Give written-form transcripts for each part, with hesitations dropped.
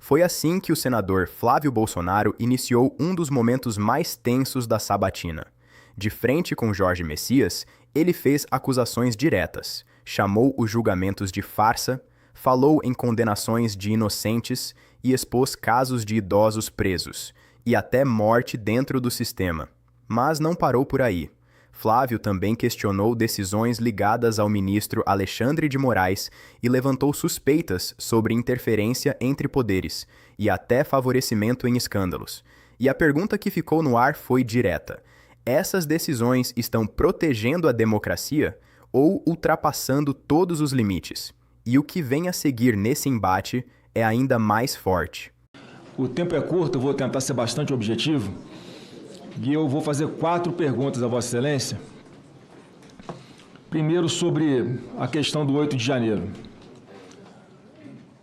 Foi assim que o senador Flávio Bolsonaro iniciou um dos momentos mais tensos da sabatina. De frente com Jorge Messias, ele fez acusações diretas, chamou os julgamentos de farsa, falou em condenações de inocentes e expôs casos de idosos presos, e até morte dentro do sistema. Mas não parou por aí. Flávio também questionou decisões ligadas ao ministro Alexandre de Moraes e levantou suspeitas sobre interferência entre poderes e até favorecimento em escândalos. E a pergunta que ficou no ar foi direta: essas decisões estão protegendo a democracia ou ultrapassando todos os limites? E o que vem a seguir nesse embate é ainda mais forte. O tempo é curto, eu vou tentar ser bastante objetivo. E eu vou fazer 4 perguntas a Vossa Excelência. Primeiro, sobre a questão do 8 de janeiro.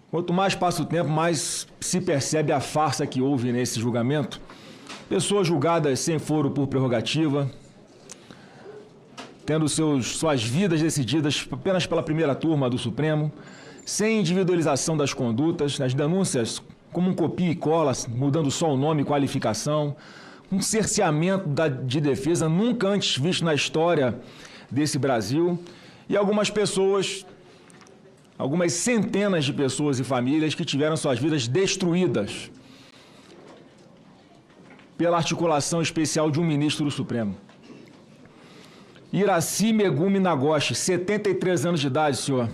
Quanto mais passa o tempo, mais se percebe a farsa que houve nesse julgamento. Pessoas julgadas sem foro por prerrogativa, tendo suas vidas decididas apenas pela primeira turma do Supremo, sem individualização das condutas, as denúncias como um copia e cola, mudando só o nome e qualificação, um cerceamento de defesa nunca antes visto na história desse Brasil, e algumas pessoas, algumas centenas de pessoas e famílias que tiveram suas vidas destruídas pela articulação especial de um ministro do Supremo. Iraci Megumi Nagoshi, 73 anos de idade, senhor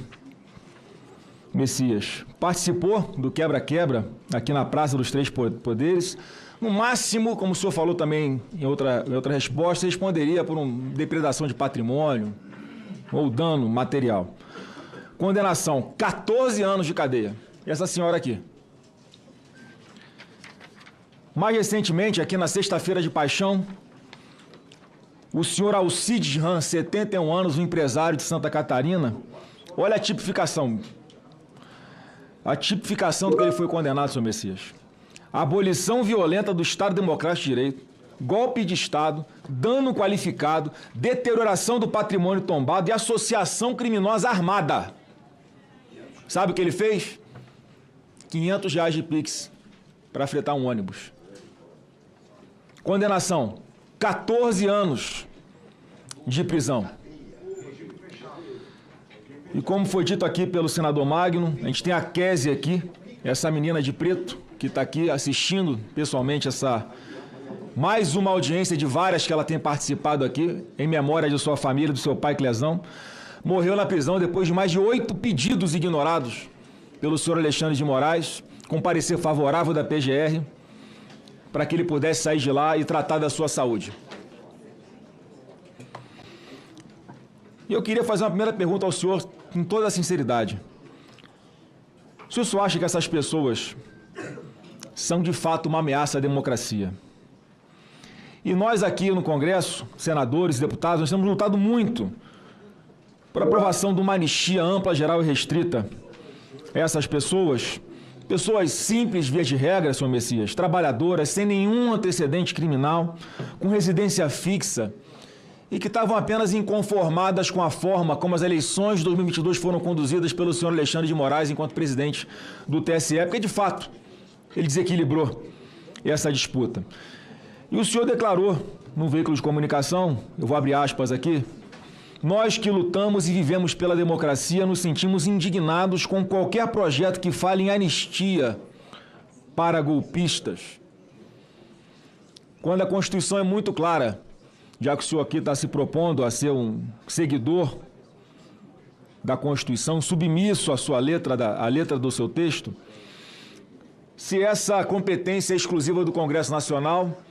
Messias, participou do quebra-quebra aqui na Praça dos Três Poderes. No máximo, como o senhor falou também em outra resposta, responderia por uma depredação de patrimônio ou dano material. Condenação, 14 anos de cadeia. E essa senhora aqui. Mais recentemente, aqui na Sexta-feira de Paixão, o senhor Alcides Ram, 71 anos, um empresário de Santa Catarina. Olha a tipificação. A tipificação do que ele foi condenado, senhor Messias. Abolição violenta do Estado Democrático de Direito, golpe de Estado, dano qualificado, deterioração do patrimônio tombado e associação criminosa armada. Sabe o que ele fez? R$500 de Pix para fretar um ônibus. Condenação, 14 anos de prisão. E como foi dito aqui pelo senador Magno, a gente tem a Kézia aqui, essa menina de preto, que está aqui assistindo pessoalmente mais uma audiência de várias que ela tem participado aqui, em memória de sua família, do seu pai Clesão, morreu na prisão depois de mais de 8 pedidos ignorados pelo senhor Alexandre de Moraes, com parecer favorável da PGR, para que ele pudesse sair de lá e tratar da sua saúde. E eu queria fazer uma primeira pergunta ao senhor, com toda a sinceridade. O senhor só acha que essas pessoas são de fato uma ameaça à democracia? E nós aqui no Congresso, senadores e deputados, nós temos lutado muito por aprovação de uma anistia ampla, geral e restrita a essas pessoas, pessoas simples, via de regra, senhor Messias, trabalhadoras, sem nenhum antecedente criminal, com residência fixa, e que estavam apenas inconformadas com a forma como as eleições de 2022 foram conduzidas pelo senhor Alexandre de Moraes enquanto presidente do TSE, porque, de fato, ele desequilibrou essa disputa. E o senhor declarou num veículo de comunicação, eu vou abrir aspas aqui, nós que lutamos e vivemos pela democracia nos sentimos indignados com qualquer projeto que fale em anistia para golpistas. Quando a Constituição é muito clara, já que o senhor aqui está se propondo a ser um seguidor da Constituição, submisso à sua letra, à letra do seu texto, se essa competência é exclusiva do Congresso Nacional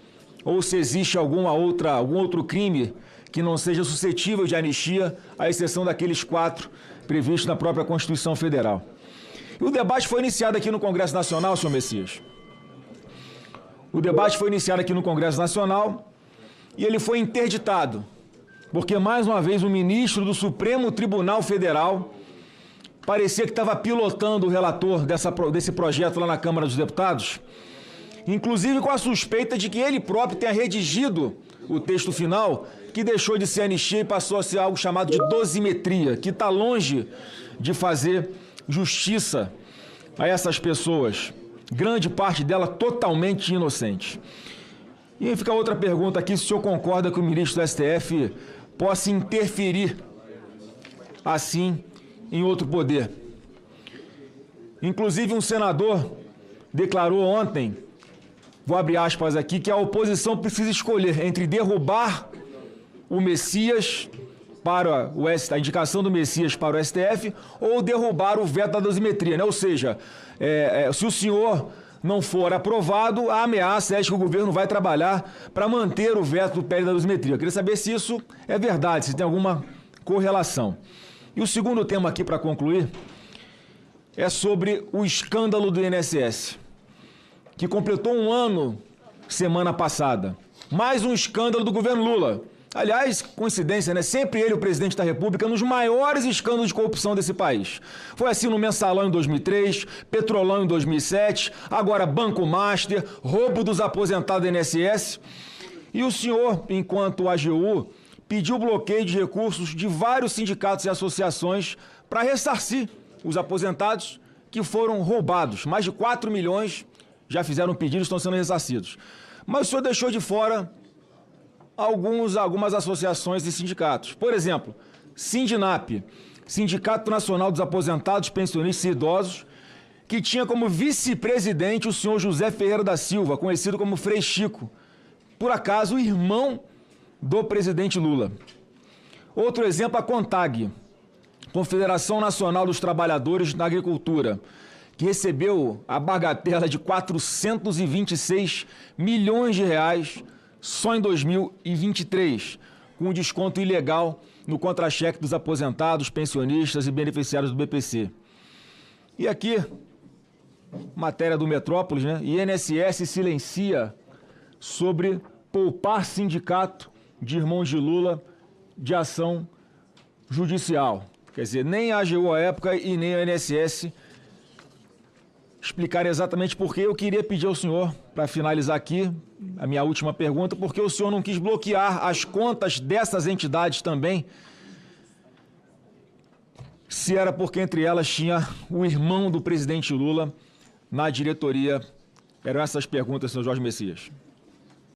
ou se existe algum outro crime que não seja suscetível de anistia, à exceção daqueles 4 previstos na própria Constituição Federal. E o debate foi iniciado aqui no Congresso Nacional, senhor Messias. O debate foi iniciado aqui no Congresso Nacional e ele foi interditado, porque, mais uma vez, o ministro do Supremo Tribunal Federal parecia que estava pilotando o relator desse projeto lá na Câmara dos Deputados, inclusive com a suspeita de que ele próprio tenha redigido o texto final, que deixou de ser anistia e passou a ser algo chamado de dosimetria, que está longe de fazer justiça a essas pessoas grande parte dela totalmente inocente. E fica outra pergunta aqui, se o senhor concorda que o ministro do STF possa interferir, assim, em outro poder. Inclusive, um senador declarou ontem, vou abrir aspas aqui, que a oposição precisa escolher entre derrubar o Messias para a indicação do Messias para o STF ou derrubar o veto da dosimetria, né? Ou seja, se o senhor não for aprovado, a ameaça é de que o governo vai trabalhar para manter o veto do PL da dosimetria. Eu queria saber se isso é verdade, se tem alguma correlação. E o segundo tema aqui para concluir é sobre o escândalo do INSS, que completou um ano semana passada. Mais um escândalo do governo Lula. Aliás, coincidência, né? Sempre ele, o presidente da República, nos maiores escândalos de corrupção desse país. Foi assim no Mensalão em 2003, Petrolão em 2007, agora Banco Master, roubo dos aposentados do INSS. E o senhor, enquanto AGU, pediu bloqueio de recursos de vários sindicatos e associações para ressarcir os aposentados que foram roubados. Mais de 4 milhões já fizeram pedido e estão sendo ressarcidos. Mas o senhor deixou de fora algumas associações e sindicatos. Por exemplo, Sindinap, Sindicato Nacional dos Aposentados, Pensionistas e Idosos, que tinha como vice-presidente o senhor José Ferreira da Silva, conhecido como Frei Chico, por acaso irmão do presidente Lula. Outro exemplo, a CONTAG, Confederação Nacional dos Trabalhadores da Agricultura, que recebeu a bagatela de 426 milhões de reais só em 2023, com um desconto ilegal no contra-cheque dos aposentados, pensionistas e beneficiários do BPC. E aqui, matéria do Metrópolis, né? INSS silencia sobre poupar sindicato de irmãos de Lula de ação judicial. Quer dizer, nem a AGU à época e nem a INSS explicar exatamente por que. Eu queria pedir ao senhor, para finalizar aqui, a minha última pergunta, por que o senhor não quis bloquear as contas dessas entidades também, se era porque entre elas tinha o irmão do presidente Lula na diretoria. Eram essas perguntas, senhor Jorge Messias.